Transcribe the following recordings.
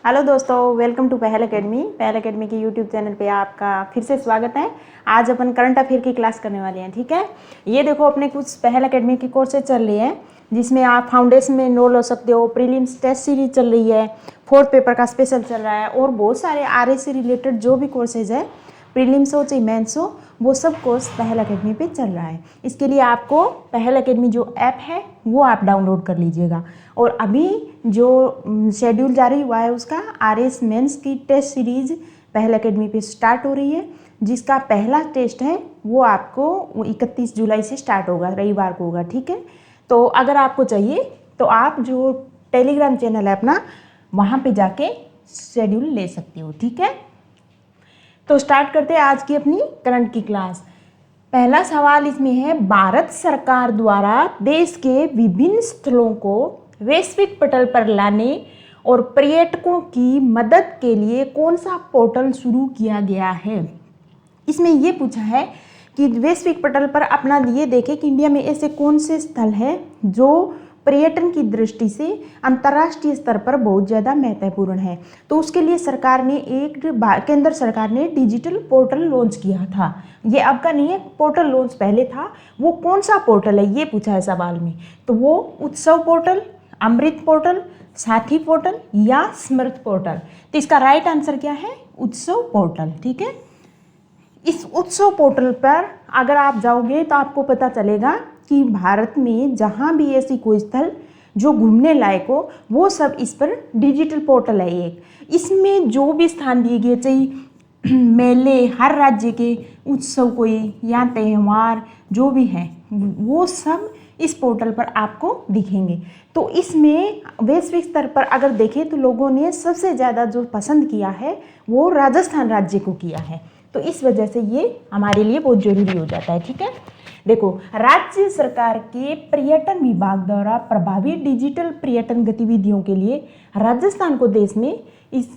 Hello दोस्तों, welcome to पहल academy के यूट्यूब चैनल पे आपका फिर से स्वागत है। आज अपन करंट अफेयर की क्लास करने वाले हैं। ठीक है, ये देखो अपने कुछ पहल एकेडमी की कोर्सेज चल रही है जिसमें आप फाउंडेशन में एनरोल हो सकते हो। प्रीलिम्स टेस्ट सीरीज चल रही है, फोर्थ पेपर का स्पेशल चल रहा है और बहुत सारे आरए से रिलेटेड जो भी कोर्सेज है, प्रीलिम्स हो चाहे मेंस हो, वो सब कोर्स पहल एकेडमी पे चल रहा है। इसके लिए आपको पहल एकेडमी जो ऐप है वो आप डाउनलोड कर लीजिएगा। और अभी जो शेड्यूल जारी हुआ है उसका आरएस मेंस की टेस्ट सीरीज पहल एकेडमी पे स्टार्ट हो रही है, जिसका पहला टेस्ट है वो आपको 31 जुलाई से स्टार्ट होगा, रविवार को होगा। ठीक है, तो अगर आपको चाहिए तो आप जो टेलीग्राम चैनल है अपना, वहाँ पे जाके शेड्यूल ले सकते हो। ठीक है, तो स्टार्ट करते हैं आज की अपनी करंट की क्लास। पहला सवाल इसमें है, भारत सरकार द्वारा देश के विभिन्न स्थलों को वैश्विक पटल पर लाने और पर्यटकों की मदद के लिए कौन सा पोर्टल शुरू किया गया है। इसमें ये पूछा है कि वैश्विक पटल पर अपना ये देखें कि इंडिया में ऐसे कौन से स्थल हैं जो पर्यटन की दृष्टि से अंतर्राष्ट्रीय स्तर पर बहुत ज़्यादा महत्वपूर्ण है। तो उसके लिए सरकार ने केंद्र सरकार ने डिजिटल पोर्टल लॉन्च किया था। ये अब का नहीं है, पोर्टल लॉन्च पहले था। वो कौन सा पोर्टल है ये पूछा है सवाल में। तो वो उत्सव पोर्टल, अमृत पोर्टल, साथी पोर्टल या स्मृत पोर्टल। तो इसका राइट आंसर क्या है? उत्सव पोर्टल। ठीक है, इस उत्सव पोर्टल पर अगर आप जाओगे तो आपको पता चलेगा कि भारत में जहाँ भी ऐसी कोई स्थल जो घूमने लायक हो वो सब इस पर डिजिटल पोर्टल है एक। इसमें जो भी स्थान दिए गए, चाहे मेले, हर राज्य के उत्सव कोई या त्यौहार जो भी हैं, वो सब इस पोर्टल पर आपको दिखेंगे। तो इसमें वैश्विक स्तर पर अगर देखें तो लोगों ने सबसे ज़्यादा जो पसंद किया है वो राजस्थान राज्य को किया है। तो इस वजह से ये हमारे लिए बहुत ज़रूरी हो जाता है। ठीक है, देखो, राज्य सरकार के पर्यटन विभाग द्वारा प्रभावित डिजिटल पर्यटन गतिविधियों के लिए राजस्थान को देश में इस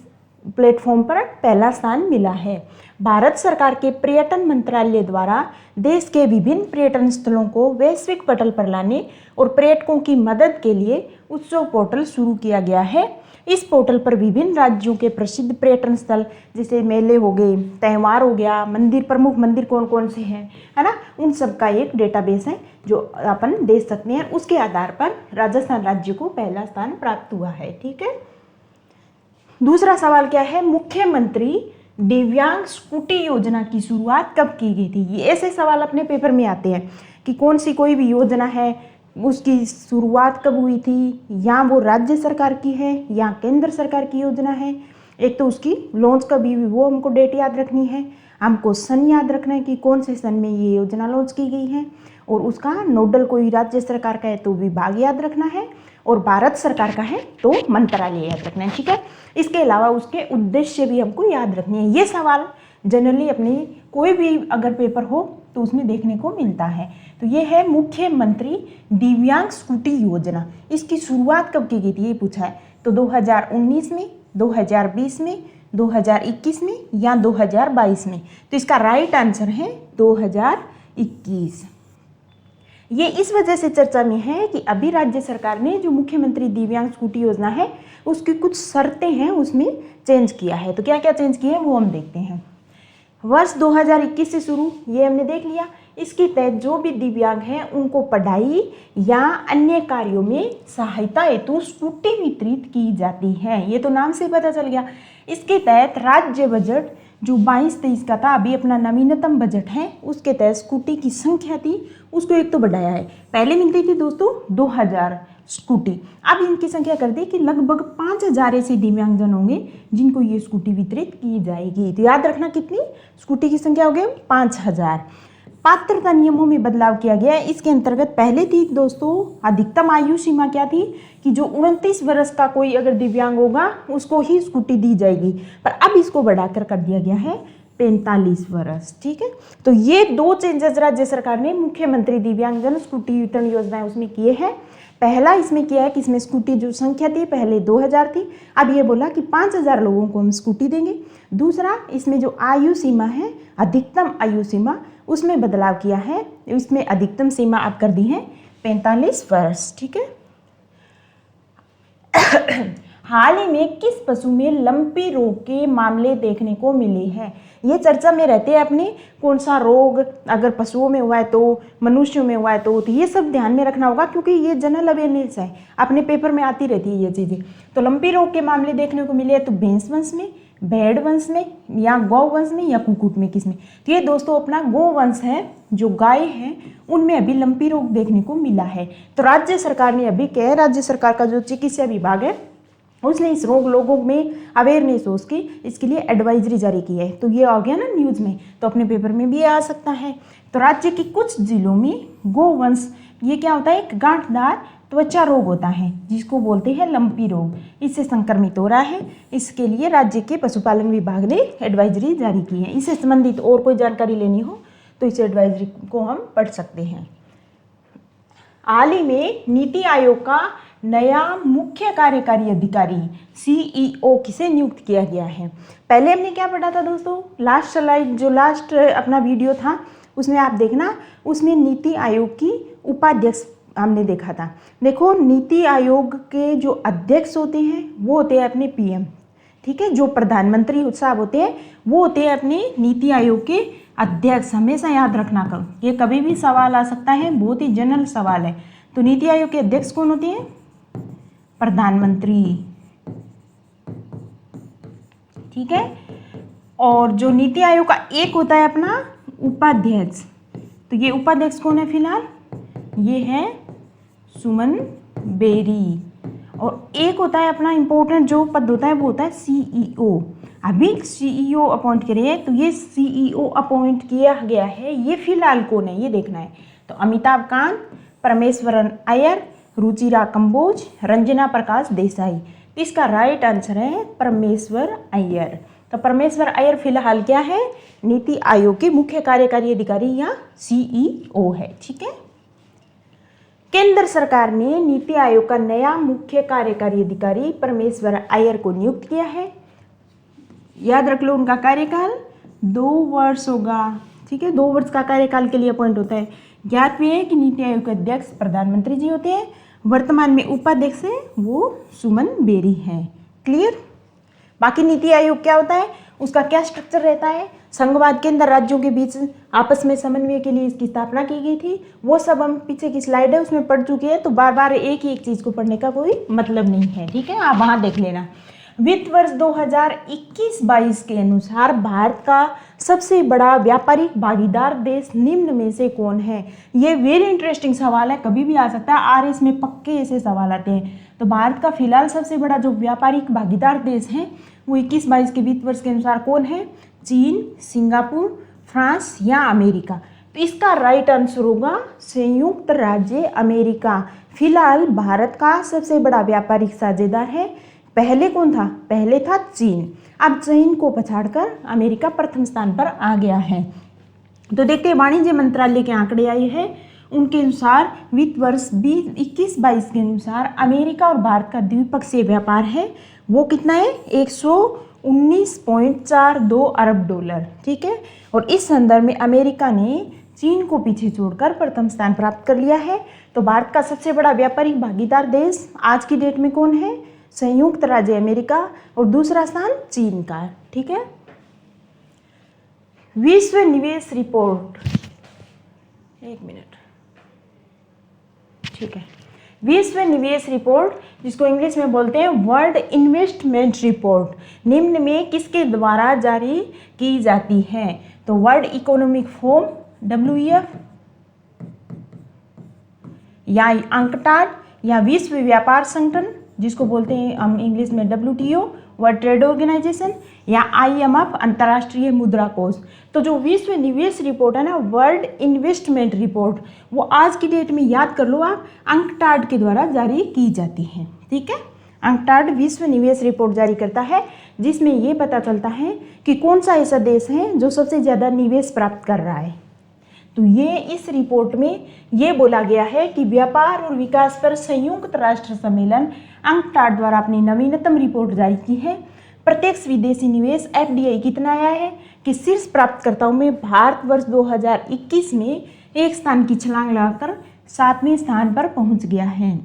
प्लेटफॉर्म पर पहला स्थान मिला है। भारत सरकार के पर्यटन मंत्रालय द्वारा देश के विभिन्न पर्यटन स्थलों को वैश्विक पटल पर लाने और पर्यटकों की मदद के लिए उत्सव पोर्टल शुरू किया गया है। इस पोर्टल पर विभिन्न राज्यों के प्रसिद्ध पर्यटन स्थल जैसे मेले हो गए, त्यौहार हो गया, मंदिर, प्रमुख मंदिर कौन कौन से हैं, है ना, उन सब का एक डेटाबेस है जो अपन देख सकते हैं। उसके आधार पर राजस्थान राज्य को पहला स्थान प्राप्त हुआ है। ठीक है, दूसरा सवाल क्या है, मुख्यमंत्री दिव्यांग स्कूटी योजना की शुरुआत कब की गई थी। ये ऐसे सवाल अपने पेपर में आते हैं कि कौन सी कोई भी योजना है, उसकी शुरुआत कब हुई थी, या वो राज्य सरकार की है या केंद्र सरकार की योजना है। एक तो उसकी लॉन्च कब हुई वो हमको डेट याद रखनी है, हमको सन याद रखना है कि कौन से सन में ये योजना लॉन्च की गई है, और उसका नोडल कोई राज्य सरकार का है तो विभाग याद रखना है, और भारत सरकार का है तो मंत्रालय याद रखना है। ठीक है, इसके अलावा उसके उद्देश्य भी हमको याद रखने हैं। ये सवाल जनरली अपने कोई भी अगर पेपर हो तो उसमें देखने को मिलता है। तो ये है मुख्यमंत्री दिव्यांग स्कूटी योजना। इसकी शुरुआत कब की गई थी ये पूछा है। तो 2019 में, 2020 में, 2021 में या 2022 में। तो इसका राइट आंसर है 2021। ये इस वजह से चर्चा में है कि अभी राज्य सरकार ने जो मुख्यमंत्री दिव्यांग स्कूटी योजना है उसकी कुछ शर्तें हैं उसमें चेंज किया है। तो क्या क्या चेंज किया है वो हम देखते हैं। वर्ष 2021 से शुरू, ये हमने देख लिया। इसके तहत जो भी दिव्यांग हैं उनको पढ़ाई या अन्य कार्यों में सहायता हेतु स्कूटी वितरित की जाती है। ये तो नाम से पता चल गया। इसके तहत राज्य बजट जो 22-23 का था, अभी अपना नवीनतम बजट है, उसके तहत स्कूटी की संख्या थी उसको एक तो बढ़ाया है। पहले मिलती थी दोस्तों 2000 स्कूटी, अब इनकी संख्या कर दी कि लगभग 5000 ऐसे दिव्यांगजन होंगे जिनको ये स्कूटी वितरित की जाएगी। तो याद रखना कितनी स्कूटी की संख्या हो गई 5000। पात्रता नियमों में बदलाव किया गया है। इसके अंतर्गत पहले थी दोस्तों अधिकतम आयु सीमा क्या थी कि जो 29 वर्ष का कोई अगर दिव्यांग होगा उसको ही स्कूटी दी जाएगी, पर अब इसको बढ़ाकर कर दिया गया है 45 वर्ष। ठीक है, तो ये दो चेंजेस राज्य सरकार ने मुख्यमंत्री दिव्यांगजन स्कूटी वितरण योजना उसमें किए हैं। पहला इसमें किया है कि इसमें स्कूटी जो संख्या थी पहले 2000 थी, अब ये बोला कि 5000 लोगों को हम स्कूटी देंगे। दूसरा, इसमें जो आयु सीमा है, अधिकतम आयु सीमा, उसमें बदलाव किया है। इसमें अधिकतम सीमा अब कर दी है 45 वर्ष। ठीक है, हाल ही में किस पशु में लंपी रोग के मामले देखने को मिले हैं। ये चर्चा में रहते हैं अपने, कौन सा रोग अगर पशुओं में हुआ है तो, मनुष्यों में हुआ है तो ये सब ध्यान में रखना होगा, क्योंकि ये जनरल अवेयरनेस है, अपने पेपर में आती रहती है ये चीज़ें। तो लंपी रोग के मामले देखने को मिले हैं तो भैंस वंश में, भेड़ वंश में, या गौ वंश में, या कुक्कुट में, किसमें। तो ये दोस्तों अपना गो वंश है, जो गाय है उनमें अभी लंपी रोग देखने को मिला है। तो राज्य सरकार ने अभी क्या है, राज्य सरकार का जो चिकित्सा विभाग है उसने इस रोग लोगों में अवेयरनेस हो उसकी, इसके लिए एडवाइजरी जारी की है। तो ये आ गया ना न्यूज़ में, तो अपने पेपर में भी आ सकता है। तो राज्य के कुछ जिलों में गोवंश, ये क्या होता है, एक गांठदार त्वचा रोग होता है जिसको बोलते हैं लंपी रोग, इससे संक्रमित हो रहा है। इसके लिए राज्य के पशुपालन विभाग ने एडवाइजरी जारी की है। इससे संबंधित और कोई जानकारी लेनी हो तो इस एडवाइजरी को हम पढ़ सकते हैं। हाल ही में नीति आयोग का नया मुख्य कार्यकारी अधिकारी CEO किसे नियुक्त किया गया है। पहले हमने क्या पढ़ा था दोस्तों, लास्ट स्लाइड जो लास्ट अपना वीडियो था उसमें आप देखना, उसमें नीति आयोग की उपाध्यक्ष हमने देखा था। देखो नीति आयोग के जो अध्यक्ष होते हैं वो होते हैं अपने PM, ठीक है। जो प्रधानमंत्री साहब होते हैं वो होते हैं अपने नीति आयोग के अध्यक्ष। हमेशा याद रखना करो, ये कभी भी सवाल आ सकता है, बहुत ही जनरल सवाल है। तो नीति आयोग के अध्यक्ष कौन होते हैं, प्रधानमंत्री, ठीक है। और जो नीति आयोग का एक होता है अपना उपाध्यक्ष, तो ये उपाध्यक्ष कौन है फिलहाल, ये है सुमन बेरी। और एक होता है अपना इंपॉर्टेंट जो पद होता है वो होता है CEO। अभी CEO अपॉइंट करिए, तो ये CEO अपॉइंट किया गया है, ये फिलहाल कौन है ये देखना है। तो अमिताभ कांत, परमेश्वरन अय्यर, रुचिरा कंबोज, रंजना प्रकाश देसाई। तो इसका राइट आंसर है परमेश्वर अय्यर। तो परमेश्वर अय्यर फिलहाल क्या है, नीति आयोग के मुख्य कार्यकारी अधिकारी या CEO है, ठीक है। केंद्र सरकार ने नीति आयोग का नया मुख्य कार्यकारी अधिकारी परमेश्वर अय्यर को नियुक्त किया है। याद रख लो उनका कार्यकाल 2 वर्ष होगा, ठीक है। 2 वर्ष का कार्यकाल के लिए अपॉइंट होता है। ज्ञात भी है कि नीति आयोग के अध्यक्ष प्रधानमंत्री जी होते हैं, वर्तमान में उपाध्यक्ष है वो सुमन बेरी हैं। क्लियर। बाकी नीति आयोग क्या होता है, उसका क्या स्ट्रक्चर रहता है, संघवाद के अंदर राज्यों के बीच आपस में समन्वय के लिए इसकी स्थापना की गई थी, वो सब हम पीछे की स्लाइड है उसमें पढ़ चुके हैं। तो बार बार एक ही एक चीज़ को पढ़ने का कोई मतलब नहीं है, ठीक है, आप वहाँ देख लेना। वित्त वर्ष 2021-22 के अनुसार भारत का सबसे बड़ा व्यापारिक भागीदार देश निम्न में से कौन है। ये वेरी इंटरेस्टिंग सवाल है, कभी भी आ सकता है, RS में पक्के ऐसे सवाल आते हैं। तो भारत का फिलहाल सबसे बड़ा जो व्यापारिक भागीदार देश है वो 21-22 के वित्त वर्ष के अनुसार कौन है, चीन, सिंगापुर, फ्रांस या अमेरिका। तो इसका राइट आंसर होगा संयुक्त राज्य अमेरिका। फिलहाल भारत का सबसे बड़ा व्यापारिक साझेदार है। पहले कौन था, पहले था चीन, अब चीन को पछाड़कर अमेरिका प्रथम स्थान पर आ गया है। तो देखते हैं वाणिज्य मंत्रालय के आंकड़े आए हैं, उनके अनुसार वित्त वर्ष 21-22 के अनुसार अमेरिका और भारत का द्विपक्षीय व्यापार है वो कितना है, 119.42 अरब डॉलर, ठीक है। और इस संदर्भ में अमेरिका ने चीन को पीछे छोड़कर प्रथम स्थान प्राप्त कर लिया है। तो भारत का सबसे बड़ा व्यापारिक भागीदार देश आज की डेट में कौन है, संयुक्त राज्य अमेरिका, और दूसरा स्थान चीन का, ठीक है। विश्व निवेश रिपोर्ट, एक मिनट, ठीक है। विश्व निवेश रिपोर्ट जिसको इंग्लिश में बोलते हैं वर्ल्ड इन्वेस्टमेंट रिपोर्ट, निम्न में किसके द्वारा जारी की जाती है। तो वर्ल्ड इकोनॉमिक फोरम WEF, या अंकटाड, या विश्व व्यापार संगठन जिसको बोलते हैं हम इंग्लिश में WTO वर्ल्ड ट्रेड ऑर्गेनाइजेशन, या IMF अंतर्राष्ट्रीय मुद्रा कोष। तो जो विश्व निवेश रिपोर्ट है ना, वर्ल्ड इन्वेस्टमेंट रिपोर्ट, वो आज की डेट में याद कर लो आप, अंकटाड के द्वारा जारी की जाती है, ठीक है। अंकटाड विश्व निवेश रिपोर्ट जारी करता है जिसमें ये पता चलता है कि कौन सा ऐसा देश है जो सबसे ज़्यादा निवेश प्राप्त कर रहा है। तो ये इस रिपोर्ट में ये बोला गया है कि व्यापार और विकास पर संयुक्त राष्ट्र सम्मेलन अंकटाड द्वारा अपनी नवीनतम रिपोर्ट जारी की है। प्रत्यक्ष विदेशी निवेश FDI कितना आया है कि शीर्ष प्राप्तकर्ताओं में भारत वर्ष 2021 में एक स्थान की छलांग लगाकर 7वें स्थान पर पहुंच गया है।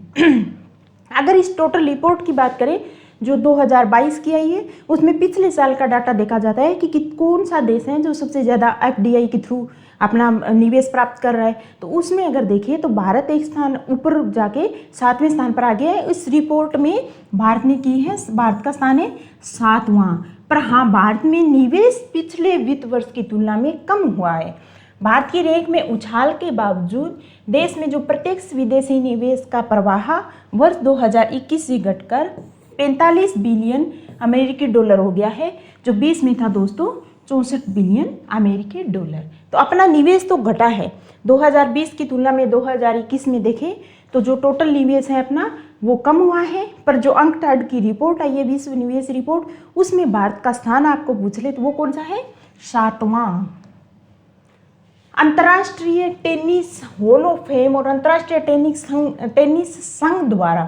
अगर इस टोटल रिपोर्ट की बात करें जो 2022 की आई है उसमें पिछले साल का डाटा देखा जाता है कि कौन सा देश है जो सबसे ज़्यादा FDI के थ्रू अपना निवेश प्राप्त कर रहा है। तो उसमें अगर देखिए तो भारत एक स्थान ऊपर जाके 7वें स्थान पर आ गया है। इस रिपोर्ट में भारत ने की है, भारत का स्थान है 7वां। पर हाँ, भारत में निवेश पिछले वित्त वर्ष की तुलना में कम हुआ है। भारत की रैंक में उछाल के बावजूद देश में जो प्रत्यक्ष विदेशी निवेश का प्रवाह वर्ष 2021 से घटकर 45 बिलियन अमेरिकी डॉलर हो गया है, जो 20 में था दोस्तों 64 बिलियन अमेरिकी डॉलर। तो अपना निवेश तो घटा है 2020 की तुलना में। 2021 में देखें तो जो टोटल निवेश है अपना वो कम हुआ है। पर जो अंकटाड की रिपोर्ट आई है, विश्व निवेश रिपोर्ट, उसमें भारत का स्थान आपको पूछ ले तो वो कौन सा है? 7वां। अंतर्राष्ट्रीय टेनिस हॉल ऑफ फेम और अंतर्राष्ट्रीय टेनिस संघ द्वारा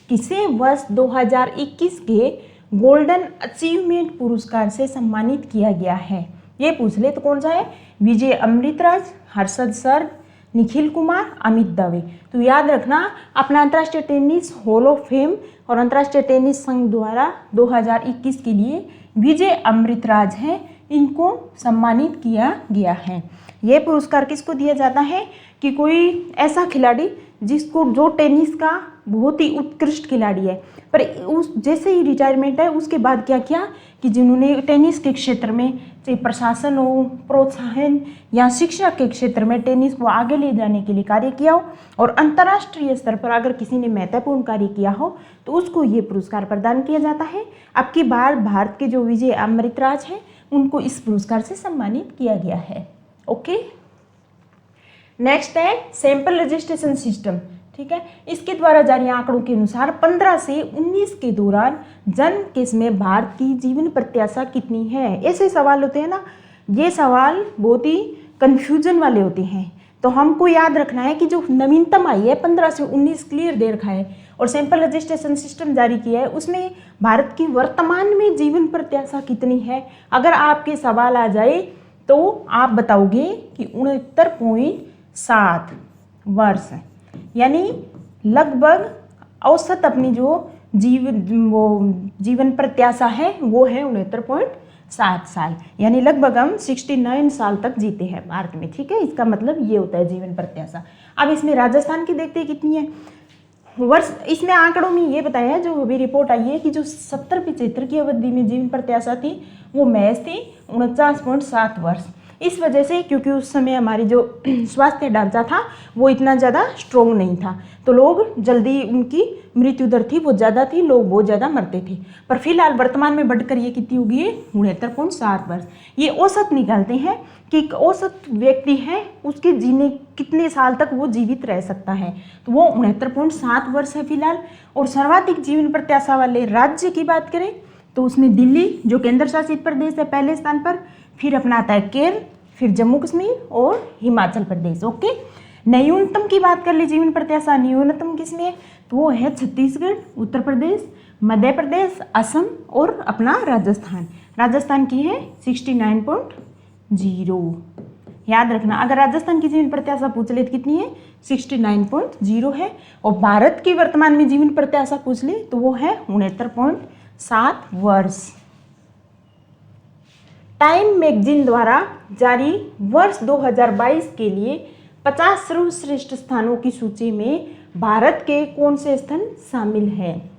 किसे वर्ष 2021 के गोल्डन अचीवमेंट पुरस्कार से सम्मानित किया गया है? ये पूछ ले तो कौन सा है? विजय अमृतराज, हर्षद सर, निखिल कुमार, अमित दवे। तो याद रखना, अपना अंतर्राष्ट्रीय टेनिस हॉल ऑफ फेम और अंतर्राष्ट्रीय टेनिस संघ द्वारा 2021 के लिए विजय अमृतराज हैं, इनको सम्मानित किया गया है। ये पुरस्कार किसको दिया जाता है कि कोई ऐसा खिलाड़ी जिसको जो टेनिस का बहुत ही उत्कृष्ट खिलाड़ी है, पर उस जैसे ही रिटायरमेंट है उसके बाद क्या किया कि जिन्होंने टेनिस के क्षेत्र में चाहे प्रशासन हो, प्रोत्साहन या शिक्षा के क्षेत्र में टेनिस को आगे ले जाने के लिए कार्य किया हो और अंतर्राष्ट्रीय स्तर पर अगर किसी ने महत्वपूर्ण कार्य किया हो तो उसको ये पुरस्कार प्रदान किया जाता है। अब की बार भारत के जो विजय अमृतराज हैं उनको इस पुरस्कार से सम्मानित किया गया है। ओके, नेक्स्ट है सैंपल रजिस्ट्रेशन सिस्टम। ठीक है, इसके द्वारा जारी आंकड़ों के अनुसार 15 से 19 के दौरान जन्म के समय भारत की जीवन प्रत्याशा कितनी है? ऐसे सवाल होते हैं ना, ये सवाल बहुत ही कंफ्यूजन वाले होते हैं। तो हमको याद रखना है कि जो नवीनतम आई है 15 से 19 क्लियर दे रखा है और सैंपल रजिस्ट्रेशन सिस्टम जारी किया है, उसमें भारत की वर्तमान में जीवन प्रत्याशा कितनी है। अगर आपके सवाल आ जाए तो आप बताओगे कि 69.7 वर्ष, यानी लगभग औसत अपनी जो जीवन प्रत्याशा है वो है 69.7 साल, यानी लगभग हम 69 साल तक जीते हैं भारत में। ठीक है, इसका मतलब ये होता है जीवन प्रत्याशा। अब इसमें राजस्थान की देखते हैं कितनी है वर्ष। इसमें आंकड़ों में ये बताया है, जो अभी रिपोर्ट आई है, कि जो 70-75 की अवधि में जीवन प्रत्याशा थी वो महज थी 49.7 वर्ष। इस वजह से क्योंकि उस समय हमारी जो स्वास्थ्य ढांचा था वो इतना ज़्यादा स्ट्रोंग नहीं था, तो लोग जल्दी उनकी मृत्यु दर थी वो ज़्यादा थी, लोग बहुत ज़्यादा मरते थे। पर फिलहाल वर्तमान में बढ़कर ये कितनी होगी है? 69.7 वर्ष। ये औसत निकालते हैं कि एक औसत व्यक्ति है उसके जीने कितने साल तक वो जीवित रह सकता है, तो वो 69.7 वर्ष है फिलहाल। और सर्वाधिक जीवन प्रत्याशा वाले राज्य की बात करें तो उसमें दिल्ली जो केंद्र शासित प्रदेश है पहले स्थान पर, फिर अपना आता है केरल, फिर जम्मू कश्मीर और हिमाचल प्रदेश। ओके, न्यूनतम की बात कर ली जीवन प्रत्याशा, न्यूनतम किसमें है? तो वो है छत्तीसगढ़, उत्तर प्रदेश, मध्य प्रदेश, असम और अपना राजस्थान। राजस्थान की है 69.0। याद रखना, अगर राजस्थान की जीवन प्रत्याशा पूछ ले तो कितनी है? 69.0 है। और भारत की वर्तमान में जीवन प्रत्याशा पूछ ले तो वो है 69.7 वर्ष। टाइम मैगजीन द्वारा जारी वर्ष 2022 के लिए 50 सर्वश्रेष्ठ स्थानों की सूची में भारत के कौन से स्थान शामिल हैं?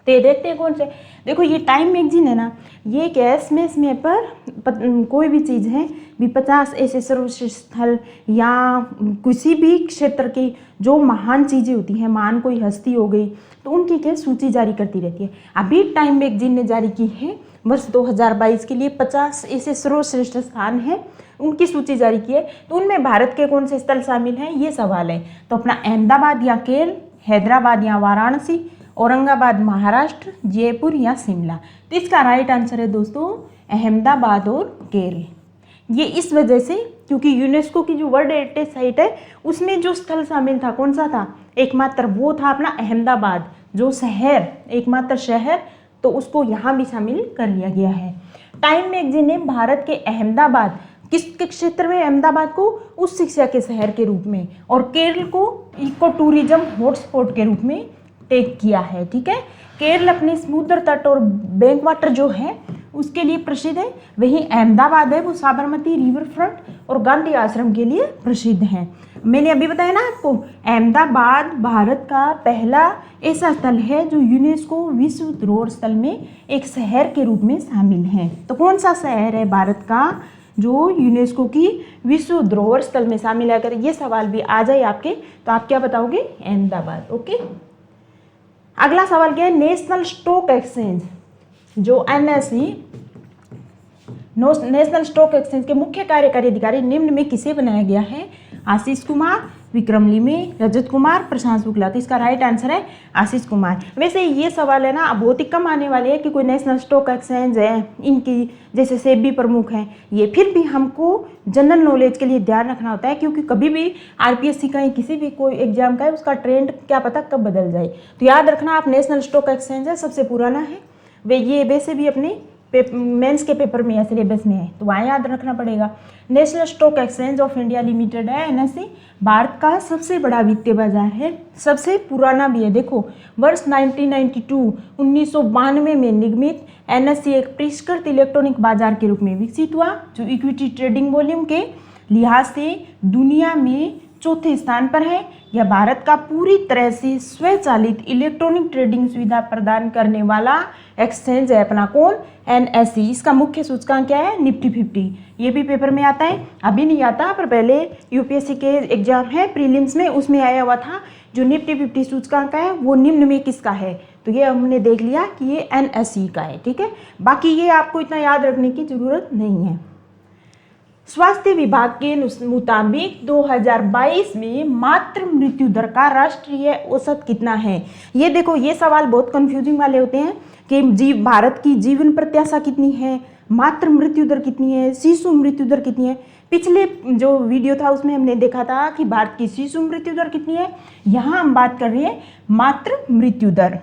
ते देखते हैं कौन से। देखो ये टाइम मैगजीन है ना, ये क्या है, समय पर कोई भी चीज़ है भी 50 ऐसे सर्वश्रेष्ठ स्थल या किसी भी क्षेत्र की जो महान चीज़ें होती हैं, महान कोई हस्ती हो गई तो उनकी क्या सूची जारी करती रहती है। अभी टाइम मैगजीन ने जारी की है वर्ष 2022 के लिए 50 ऐसे सर्वश्रेष्ठ स्थान हैं, उनकी सूची जारी की है। तो उनमें भारत के कौन से स्थल शामिल हैं, ये सवाल है। तो अपना अहमदाबाद या केरल, हैदराबाद या वाराणसी, औरंगाबाद महाराष्ट्र, जयपुर या शिमला। तो इसका राइट आंसर है दोस्तों अहमदाबाद और केरल। ये इस वजह से क्योंकि यूनेस्को की जो वर्ल्ड हेरिटेज साइट है उसमें जो स्थल शामिल था कौन सा था? एकमात्र वो था अपना अहमदाबाद, जो शहर, एकमात्र शहर, तो उसको यहाँ भी शामिल कर लिया गया है। टाइम मैगजीन ने भारत के अहमदाबाद किसके क्षेत्र में, अहमदाबाद को उच्च शिक्षा के शहर के रूप में और केरल को इको टूरिज्म हॉटस्पॉट के रूप में टेक किया है। ठीक है, केरल अपने समुद्र तट और बैक वाटर जो है उसके लिए प्रसिद्ध है। वहीं अहमदाबाद है वो साबरमती रिवर फ्रंट और गांधी आश्रम के लिए प्रसिद्ध है। मैंने अभी बताया ना आपको, अहमदाबाद भारत का पहला ऐसा स्थल है जो यूनेस्को विश्व धरोहर स्थल में एक शहर के रूप में शामिल है। तो कौन सा शहर है भारत का जो यूनेस्को की विश्व धरोहर स्थल में शामिल है? अगर ये सवाल भी आ जाए आपके तो आप क्या बताओगे? अहमदाबाद। ओके, अगला सवाल क्या है? नेशनल स्टॉक एक्सचेंज जो NSE नेशनल स्टॉक एक्सचेंज के मुख्य कार्यकारी अधिकारी निम्न में किसे बनाया गया है? आशीष कुमार, विक्रम लिमे, रजत कुमार, प्रशांत शुक्ला। तो इसका राइट आंसर है आशीष कुमार। वैसे ये सवाल है ना बहुत ही कम आने वाले हैं कि कोई नेशनल स्टॉक एक्सचेंज है, इनकी जैसे सेबी प्रमुख हैं ये, फिर भी हमको जनरल नॉलेज के लिए ध्यान रखना होता है क्योंकि कभी भी RPSC का किसी भी कोई एग्जाम का है उसका ट्रेंड क्या पता कब बदल जाए। तो याद रखना आप, नेशनल स्टॉक एक्सचेंज है सबसे पुराना है, वे ये वैसे भी अपने मेंस के पेपर में है, सिलेबस में है, तो वहाँ याद रखना पड़ेगा। National stock exchange of India limited है NSE, भारत का सबसे बड़ा वित्तीय बाजार है, सबसे पुराना भी है। देखो वर्ष 1992 में निर्मित NSE एक परिष्कृत इलेक्ट्रॉनिक बाजार के रूप में विकसित हुआ जो इक्विटी ट्रेडिंग वॉल्यूम के लिहाज से दुनिया में चौथे स्थान पर है। यह भारत का पूरी तरह से स्वचालित इलेक्ट्रॉनिक ट्रेडिंग सुविधा प्रदान करने वाला एक्सचेंज है अपना। कौन? NSE। इसका मुख्य सूचकांक क्या है? निफ्टी 50। ये भी पेपर में आता है, अभी नहीं आता पर पहले UPSC के एग्जाम है प्रीलिम्स में उसमें आया हुआ था। जो निफ्टी 50 सूचकांक है वो निम्न में किसका है? तो ये हमने देख लिया कि ये NSE का है। ठीक है, बाकी ये आपको इतना याद रखने की जरूरत नहीं है। स्वास्थ्य विभाग के मुताबिक 2022 में मातृ मृत्यु दर का राष्ट्रीय औसत कितना है? ये देखो ये सवाल बहुत कंफ्यूजिंग वाले होते हैं कि भारत की जीवन प्रत्याशा कितनी है, मातृ मृत्यु दर कितनी है, शिशु मृत्यु दर कितनी है। पिछले जो वीडियो था उसमें हमने देखा था कि भारत की शिशु मृत्यु दर कितनी है, यहाँ हम बात कर रहे हैं मातृ मृत्यु दर।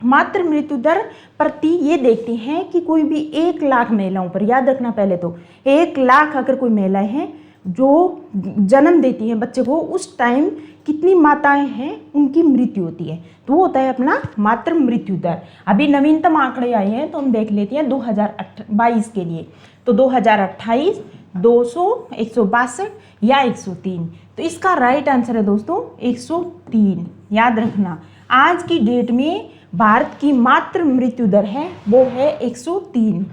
मातृ मृत्यु दर प्रति ये देखते हैं कि कोई भी 1 लाख महिलाओं पर, याद रखना पहले तो 1 लाख अगर कोई महिलाएं हैं जो जन्म देती हैं बच्चे को, उस टाइम कितनी माताएं हैं उनकी मृत्यु होती है, तो वो होता है अपना मातृ मृत्यु दर। अभी नवीनतम आंकड़े आए हैं तो हम देख लेते हैं 2022 के लिए। तो 2028 200, 162 या 103। तो इसका राइट आंसर है दोस्तों 103। याद रखना आज की डेट में भारत की मातृ मृत्यु दर है वो है 103।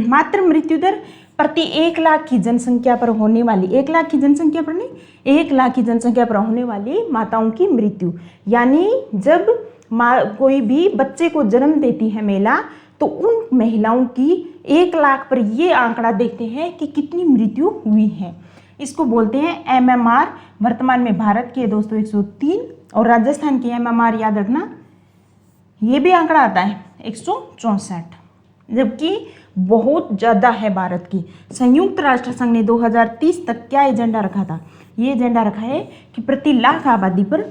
मातृ मृत्यु दर प्रति 1 लाख की जनसंख्या पर होने वाली, 1 लाख की जनसंख्या पर नहीं, 1 लाख की जनसंख्या पर होने वाली माताओं की मृत्यु, यानी जब कोई भी बच्चे को जन्म देती है महिला तो उन महिलाओं की 1 लाख पर ये आंकड़ा देखते हैं कि कितनी मृत्यु हुई है। इसको बोलते हैं MMR। वर्तमान में भारत की है दोस्तों 103 और राजस्थान की MMR याद रखना ये भी आंकड़ा आता है 164, जबकि बहुत ज़्यादा है भारत की। संयुक्त राष्ट्र संघ ने 2030 तक क्या एजेंडा रखा था? ये एजेंडा रखा है कि प्रति लाख आबादी पर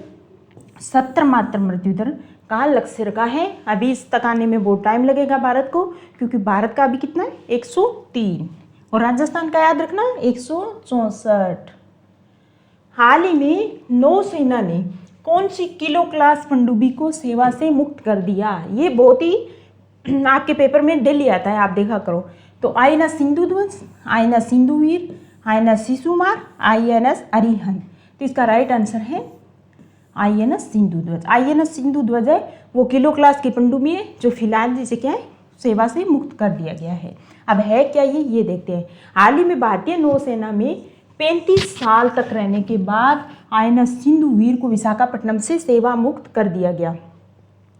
70 मातृ मृत्यु दर का लक्ष्य रखा है। अभी इस तक आने में बहुत टाइम लगेगा भारत को, क्योंकि भारत का अभी कितना है 103 और राजस्थान का याद रखना 164। हाल ही में नौसेना ने कौन सी किलो क्लास पनडुब्बी को सेवा से मुक्त कर दिया? ये बहुत ही आपके पेपर में डेली आता है, आप देखा करो। तो INS सिंधुध्वज, INS Sindhuvir, INS Shishumar, INS Arihant. तो इसका राइट आंसर है INS सिंधुध्वज। INS सिंधुध्वज है वो किलो क्लास की पनडुब्बी है जो फिलहाल जिसे क्या है सेवा से मुक्त कर दिया गया है। अब है क्या ये देखते हैं। हाल ही में भारतीय नौसेना में 35 साल तक रहने के बाद INS सिंधुवीर को विशाखापट्टनम से सेवा मुक्त कर दिया गया।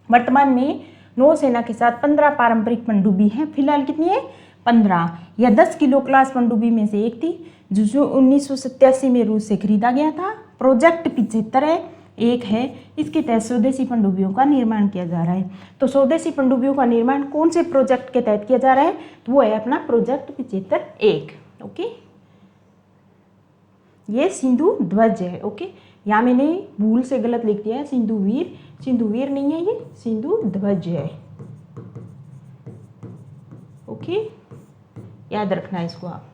वर्तमान में नौसेना के साथ 15 पारंपरिक पनडुब्बी हैं। फिलहाल कितनी है? 15। यह 10 किलो क्लास पनडुब्बी में से एक थी जो 1987 में रूस से खरीदा गया था। प्रोजेक्ट 75 है, एक है, इसके तहत स्वदेशी पनडुब्बियों का निर्माण किया जा रहा है। तो स्वदेशी पनडुब्बियों का निर्माण कौन से प्रोजेक्ट के तहत किया जा रहा है? तो वो है अपना प्रोजेक्ट 75-1। ओके, ये सिंधु ध्वज है। ओके, यहाँ मैंने भूल से गलत लिख दिया है, सिंधुवीर, सिंधुवीर नहीं है, ये सिंधु ध्वज है। ओके, याद रखना इसको आप।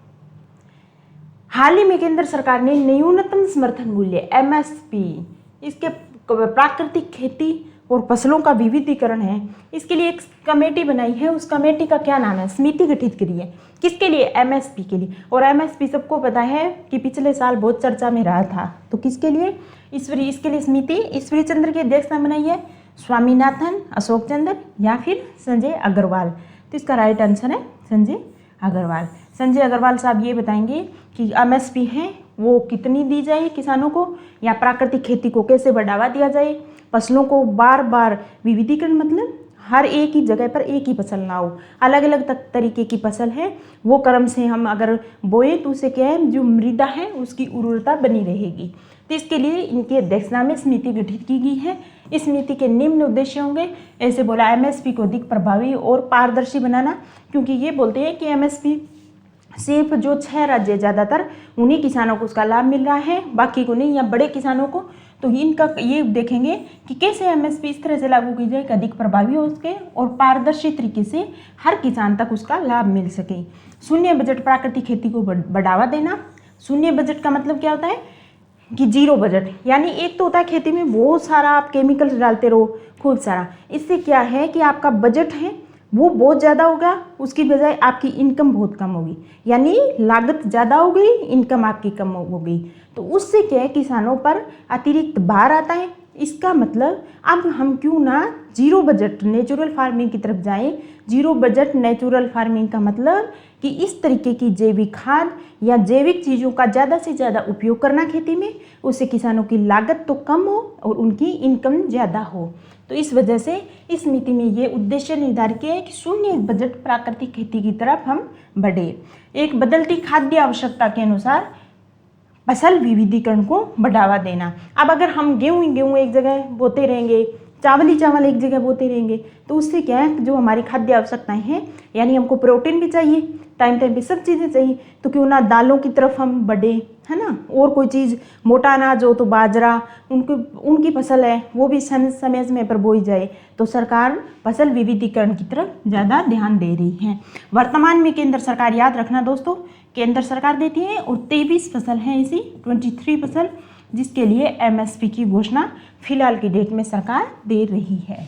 हाल ही में केंद्र सरकार ने न्यूनतम समर्थन मूल्य MSP इसके प्राकृतिक खेती और फसलों का विविधीकरण है, इसके लिए एक कमेटी बनाई है। उस कमेटी का क्या नाम है? समिति गठित करी है। किसके लिए? एमएसपी के लिए। और एमएसपी सबको पता है कि पिछले साल बहुत चर्चा में रहा था। तो किसके लिए? इसके लिए समिति ईश्वरी चंद्र की अध्यक्षता बनाई है, स्वामीनाथन, अशोक चंद्र या फिर संजय अग्रवाल। तो इसका राइट आंसर है संजय अग्रवाल। संजय अग्रवाल साहब ये बताएंगे कि एमएसपी है वो कितनी दी जाए किसानों को, या प्राकृतिक खेती को कैसे बढ़ावा दिया जाए, फसलों को बार बार विविधीकरण, मतलब हर एक ही जगह पर एक ही फसल ना हो, अलग अलग तरीके की फसल है वो क्रम से हम अगर बोए तो उसे क्या है, जो मृदा है उसकी उर्वरता बनी रहेगी। तो इसके लिए इनकी अध्यक्षता में समिति गठित की गई है। इस समिति के निम्न उद्देश्य होंगे, ऐसे बोला, एमएसपी को अधिक प्रभावी और पारदर्शी बनाना, क्योंकि ये बोलते हैं कि एमएसपी सिर्फ जो 6 राज्य ज़्यादातर उन्हीं किसानों को उसका लाभ मिल रहा है, बाकी को नहीं, या बड़े किसानों को। तो इनका ये देखेंगे कि कैसे एमएसपी इस तरह से लागू की जाए कि अधिक प्रभावी हो सके और पारदर्शी तरीके से हर किसान तक उसका लाभ मिल सके। शून्य बजट प्राकृतिक खेती को बढ़ावा देना। शून्य बजट का मतलब क्या होता है कि जीरो बजट, यानी एक तो होता है खेती में बहुत सारा आप केमिकल्स डालते रहो खूब सारा, इससे क्या है कि आपका बजट है वो बहुत ज़्यादा होगा, उसकी बजाय आपकी इनकम बहुत कम होगी, यानी लागत ज़्यादा हो गई, इनकम आपकी कम हो गई। तो उससे क्या है, किसानों पर अतिरिक्त भार आता है। इसका मतलब अब हम क्यों ना जीरो बजट नेचुरल फार्मिंग की तरफ जाएं। जीरो बजट नेचुरल फार्मिंग का मतलब कि इस तरीके की जैविक खाद या जैविक चीज़ों का ज़्यादा से ज़्यादा उपयोग करना खेती में, उससे किसानों की लागत तो कम हो और उनकी इनकम ज़्यादा हो। तो इस वजह से इस नीति में ये उद्देश्य निर्धारित किया है कि शून्य बजट प्राकृतिक खेती की तरफ हम बढ़े। एक बदलती खाद्य आवश्यकता के अनुसार फसल विविधीकरण को बढ़ावा देना। अब अगर हम गेहूँ एक जगह बोते रहेंगे, चावल एक जगह बोते रहेंगे, तो उससे क्या है, जो हमारी खाद्य आवश्यकताएं हैं, यानी हमको प्रोटीन भी चाहिए, टाइम टाइम पे सब चीज़ें चाहिए, तो क्यों ना दालों की तरफ हम बढ़े, है ना। और कोई चीज़ मोटा अनाज हो तो बाजरा, उनकी फसल है वो भी समय पर बोई जाए। तो सरकार फसल विविधीकरण की तरफ ज़्यादा ध्यान दे रही है। वर्तमान में केंद्र सरकार, याद रखना दोस्तों, केंद्र सरकार देती है और 23 फसल हैं इसी 23 फसल, जिसके लिए एमएसपी की घोषणा फिलहाल की डेट में सरकार दे रही है।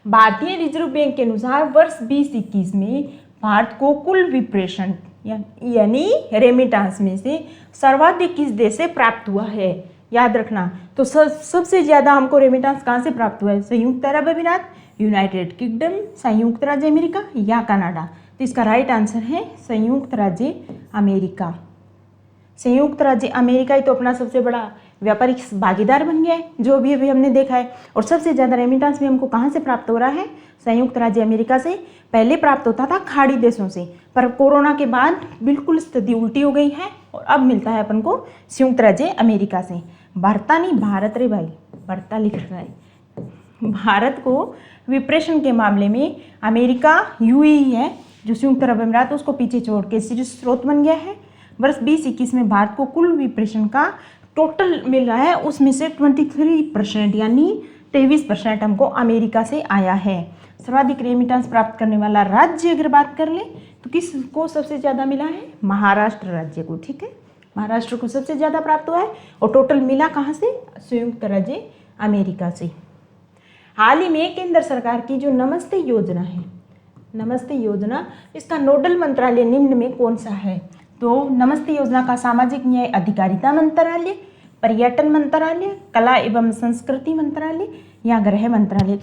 भारतीय रिजर्व बैंक के अनुसार वर्ष 2021 में भारत को कुल विप्रेषण यानी रेमिटांस में से सर्वाधिक किस देश से प्राप्त हुआ है? याद रखना, तो सबसे ज़्यादा हमको रेमिटांस कहाँ से प्राप्त हुआ है? संयुक्त अरब अमीरात, यूनाइटेड किंगडम, संयुक्त राज्य अमेरिका या कनाडा। तो इसका राइट आंसर है संयुक्त राज्य अमेरिका। संयुक्त राज्य अमेरिका ही तो अपना सबसे बड़ा व्यापारिक भागीदार बन गया है, जो भी अभी हमने देखा है। और सबसे ज़्यादा रेमिटेंस भी हमको कहाँ से प्राप्त हो रहा है? संयुक्त राज्य अमेरिका से। पहले प्राप्त होता था खाड़ी देशों से, पर कोरोना के बाद बिल्कुल स्थिति उल्टी हो गई है और अब मिलता है अपन को संयुक्त राज्य अमेरिका से। भारता नहीं, भारत रे भाई, भारता लिख रहा है। भारत को विप्रेषण के मामले में अमेरिका, यूएई है जो संयुक्त अरब अमीरात, उसको पीछे छोड़ के स्रोत बन गया है। वर्ष 2021 में भारत को कुल विप्रेषण का टोटल मिल रहा है, उसमें से 23% यानी 23% हमको अमेरिका से आया है। सर्वाधिक रेमिटेंस प्राप्त करने वाला राज्य अगर बात कर ले तो किसको सबसे ज़्यादा मिला है? महाराष्ट्र राज्य को। ठीक है, महाराष्ट्र को सबसे ज़्यादा प्राप्त हुआ है और टोटल मिला कहाँ से? संयुक्त राज्य अमेरिका से। हाल ही में केंद्र सरकार की जो नमस्ते योजना है, नमस्ते योजना, इसका नोडल मंत्रालय निम्न में कौन सा है? तो नमस्ते योजना का सामाजिक न्याय अधिकारिता मंत्रालय, पर्यटन मंत्रालय, कला एवं संस्कृति मंत्रालय या गृह मंत्रालय।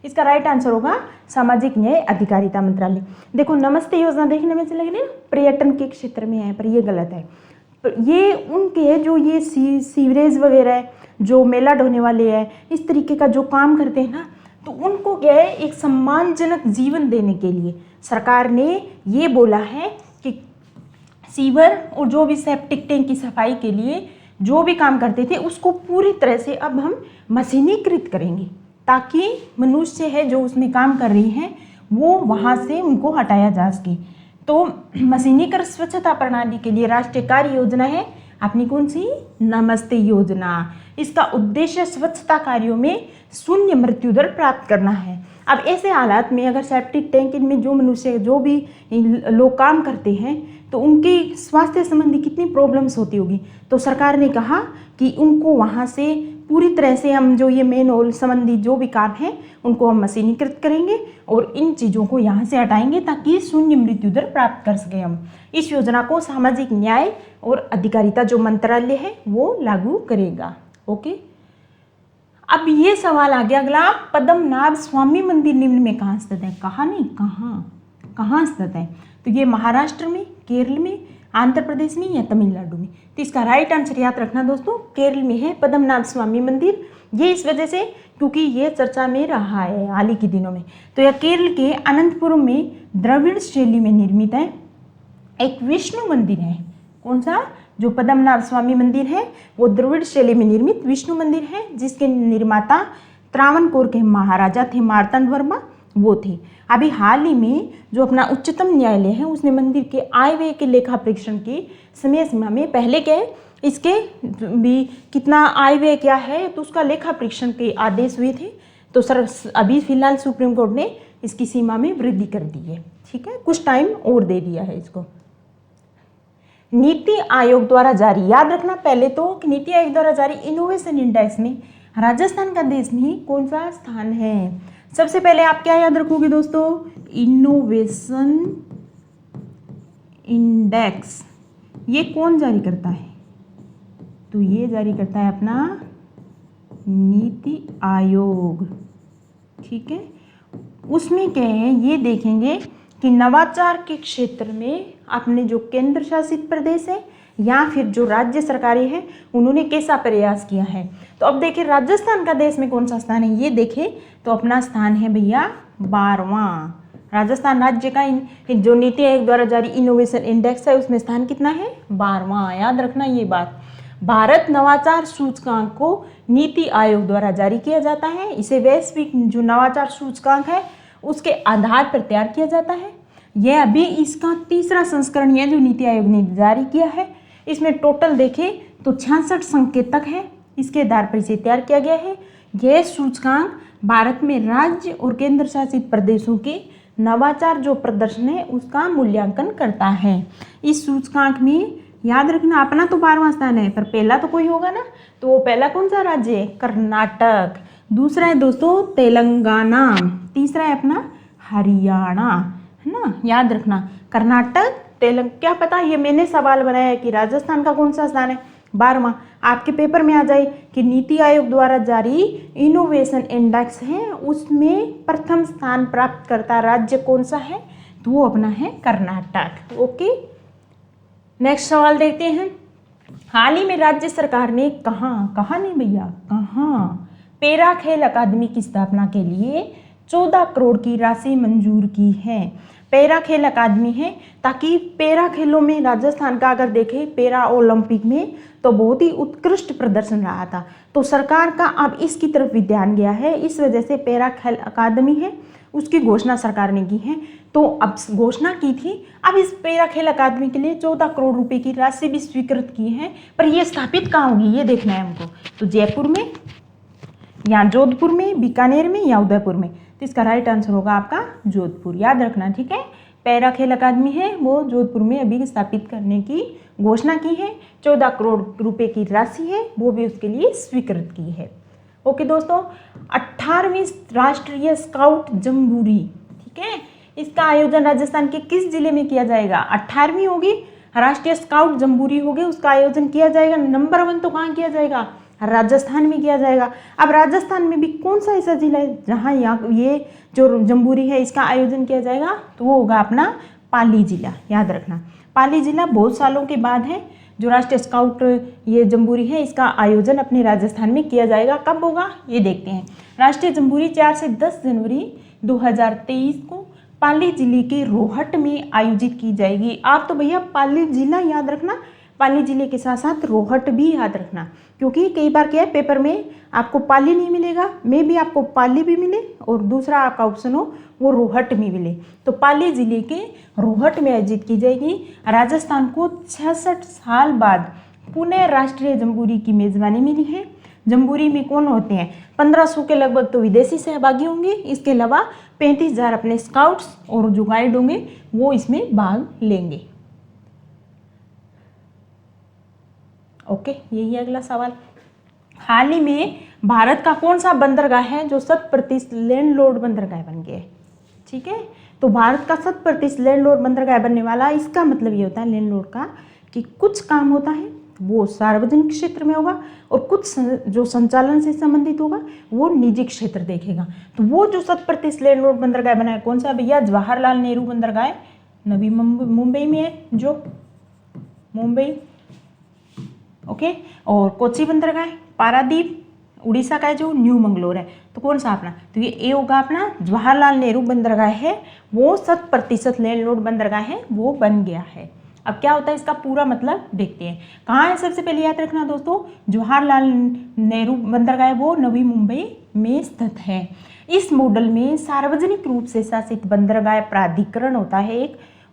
इसका राइट आंसर होगा सामाजिक न्याय अधिकारिता मंत्रालय। देखो, नमस्ते योजना देखने में से लग रही है पर्यटन के क्षेत्र में है, पर ये गलत है। ये उनके है जो ये सीवरेज वगैरह, जो मेला ढोने वाले हैं, इस तरीके का जो काम करते हैं ना, तो उनको क्या है, एक सम्मानजनक जीवन देने के लिए सरकार ने ये बोला है कि सीवर और जो भी सेप्टिक टैंक की सफाई के लिए जो भी काम करते थे उसको पूरी तरह से अब हम मशीनीकृत करेंगे, ताकि मनुष्य है जो उसमें काम कर रही हैं वो वहाँ से उनको हटाया जा सके। तो मशीनीकृत स्वच्छता प्रणाली के लिए राष्ट्रीय कार्य योजना है अपनी कौन सी? नमस्ते योजना। इसका उद्देश्य स्वच्छता कार्यों में शून्य मृत्यु दर प्राप्त करना है। अब ऐसे हालात में अगर सेप्टिक टैंक में जो मनुष्य जो भी लोग काम करते हैं तो उनकी स्वास्थ्य संबंधी कितनी प्रॉब्लम्स होती होगी। तो सरकार ने कहा कि उनको वहाँ से पूरी तरह से हम जो ये मेनहोल संबंधी जो भी काम है उनको हम मशीनीकृत करेंगे और इन चीज़ों को यहाँ से हटाएंगे ताकि शून्य मृत्यु दर प्राप्त कर सकें हम। इस योजना को सामाजिक न्याय और अधिकारिता जो मंत्रालय है वो लागू करेगा। ओके, अब ये सवाल आ गया अगला, पद्मनाभ स्वामी मंदिर निम्न में कहाँ स्थित है? कहाँ नहीं, कहाँ स्थित है? तो ये महाराष्ट्र में, केरल में, आंध्र प्रदेश में या तमिलनाडु में? तो इसका राइट आंसर याद रखना दोस्तों, केरल में है पद्मनाभ स्वामी मंदिर। ये इस वजह से क्योंकि ये चर्चा में रहा है हाल ही के दिनों में। तो यह केरल के अनंतपुरम में द्रविड़ शैली में निर्मित है, एक विष्णु मंदिर है। कौन सा? जो पद्मनाभ स्वामी मंदिर है वो द्रविड़ शैली में निर्मित विष्णु मंदिर है, जिसके निर्माता त्रावणकोर के महाराजा थे मार्तंड वर्मा, वो थे। अभी हाल ही में जो अपना उच्चतम न्यायालय है उसने मंदिर के आय व्यय के लेखा परीक्षण की समय सीमा में पहले के इसके भी कितना आय व्यय क्या है तो उसका लेखा परीक्षण के आदेश हुए थे। तो सर अभी फिलहाल सुप्रीम कोर्ट ने इसकी सीमा में वृद्धि कर दी है। ठीक है, कुछ टाइम और दे दिया है इसको। नीति आयोग द्वारा जारी, याद रखना पहले तो कि नीति आयोग द्वारा जारी इनोवेशन इंडेक्स में राजस्थान का देश में कौन सा स्थान है? सबसे पहले आप क्या याद रखोगे दोस्तों? इनोवेशन इंडेक्स ये कौन जारी करता है? तो ये जारी करता है अपना नीति आयोग। ठीक है, उसमें क्या है ये देखेंगे कि नवाचार के क्षेत्र में अपने जो केंद्र शासित प्रदेश है या फिर जो राज्य सरकारें हैं उन्होंने कैसा प्रयास किया है। तो अब देखिए राजस्थान का देश में कौन सा स्थान है, ये देखें तो अपना स्थान है भैया 12वां। राजस्थान राज्य का जो नीति आयोग द्वारा जारी इनोवेशन इंडेक्स है उसमें स्थान कितना है? 12वां। याद रखना ये बात। भारत नवाचार सूचकांक को नीति आयोग द्वारा जारी किया जाता है। इसे वैश्विक जो नवाचार सूचकांक है उसके आधार पर तैयार किया जाता है। यह अभी इसका 3रा संस्करण है जो नीति आयोग ने जारी किया है। इसमें टोटल देखें तो 66 संकेतक है, इसके आधार पर इसे तैयार किया गया है। यह सूचकांक भारत में राज्य और केंद्र शासित प्रदेशों के नवाचार जो प्रदर्शन है उसका मूल्यांकन करता है। इस सूचकांक में याद रखना अपना तो 12वां स्थान है पर पहला तो कोई होगा ना, तो वो पहला कौन सा राज्य है? कर्नाटक। दूसरा है दोस्तों तेलंगाना। तीसरा है अपना हरियाणा, है ना। याद रखना कर्नाटक, क्या पता ये मैंने सवाल बनाया है कि राजस्थान का कौन सा स्थान है? 12वां। आपके पेपर में आ जाए कि नीति आयोग द्वारा जारी इनोवेशन इंडेक्स है उसमें प्रथम स्थान प्राप्त करता राज्य कौन सा है? तो वो अपना है कर्नाटक। ओके, नेक्स्ट सवाल देखते हैं। हाल ही में राज्य सरकार ने कहाँ नहीं भैया, कहाँ पैरा खेल अकादमी की स्थापना के लिए 14 करोड़ की राशि मंजूर की है। पैरा खेल अकादमी है ताकि पैरा खेलों में राजस्थान का अगर देखें पैरा ओलंपिक में तो बहुत ही उत्कृष्ट प्रदर्शन रहा था, तो सरकार का अब इसकी तरफ भी ध्यान गया है। इस वजह से पैरा खेल अकादमी है उसकी घोषणा सरकार ने की है। तो अब घोषणा की थी, अब इस पैरा खेल अकादमी के लिए 14 करोड़ रुपए की राशि भी स्वीकृत की है। पर यह स्थापित कहाँ होगी ये देखना है हमको। तो जयपुर में या जोधपुर में, बीकानेर में या उदयपुर में? तो इसका राइट आंसर होगा आपका जोधपुर। याद रखना, ठीक है। पैरा खेल अकादमी है वो जोधपुर में अभी स्थापित करने की घोषणा की है। 14 करोड़ रुपए की राशि है वो भी उसके लिए स्वीकृत की है। ओके दोस्तों, 18वीं राष्ट्रीय स्काउट जम्बूरी, ठीक है, इसका आयोजन राजस्थान के किस जिले में किया जाएगा? 18वीं होगी राष्ट्रीय स्काउट जम्बूरी होगी, उसका आयोजन किया जाएगा। नंबर 1 तो कहाँ किया जाएगा? राजस्थान में किया जाएगा। अब राजस्थान में भी कौन सा ऐसा जिला है जहाँ ये जो जम्बूरी है इसका आयोजन किया जाएगा? तो वो होगा अपना पाली जिला। याद रखना, पाली जिला बहुत सालों के बाद है जो राष्ट्रीय स्काउट ये जम्बूरी है इसका आयोजन अपने राजस्थान में किया जाएगा। कब होगा ये देखते हैं। राष्ट्रीय जम्बूरी 4 से 10 जनवरी 2023 को पाली जिले के रोहट में आयोजित की जाएगी। आप तो भैया पाली जिला याद रखना, पाली जिले के साथ साथ रोहट भी याद रखना, क्योंकि कई बार क्या है पेपर में आपको पाली नहीं मिलेगा, मे भी आपको पाली भी मिले और दूसरा आपका ऑप्शन हो वो रोहट में मिले। तो पाली जिले के रोहट में आयोजित की जाएगी। राजस्थान को 66 साल बाद पुनः राष्ट्रीय जम्बूरी की मेजबानी मिली है। जम्बूरी में कौन होते हैं? 1500 के लगभग तो विदेशी सहभागी होंगे। इसके अलावा 35,000 अपने स्काउट्स और जो गाइड होंगे वो इसमें भाग लेंगे। ओके, यही है अगला सवाल। हाल ही में भारत का कौन सा बंदरगाह है जो 100% लैंडलॉर्ड बंदरगाह बन गया है? ठीक है, तो भारत का 100% लैंडलॉर्ड बंदरगाह बनने वाला, इसका मतलब ये होता है लैंडलॉर्ड का कि कुछ काम होता है वो सार्वजनिक क्षेत्र में होगा और कुछ जो संचालन से संबंधित होगा वो निजी क्षेत्र देखेगा। तो वो जो 100% लैंडलॉर्ड बंदरगाह बना है कौन सा भैया? जवाहरलाल नेहरू बंदरगाह नवी मुंबई में है, जो मुंबई। ओके, और कोची बंदरगाह पारादीप उड़ीसा का है जो न्यू मंगलोर है। तो कौन सा अपना? तो ये ए होगा अपना जवाहरलाल नेहरू बंदरगाह है, वो 100% लैंडलॉर्ड बंदरगाह है, वो बन गया है। अब क्या होता है इसका पूरा मतलब देखते हैं। कहाँ है? सबसे पहले याद रखना दोस्तों, जवाहरलाल नेहरू बंदरगाह वो नवी मुंबई में स्थित है। इस मॉडल में सार्वजनिक रूप से शासित बंदरगाह प्राधिकरण होता है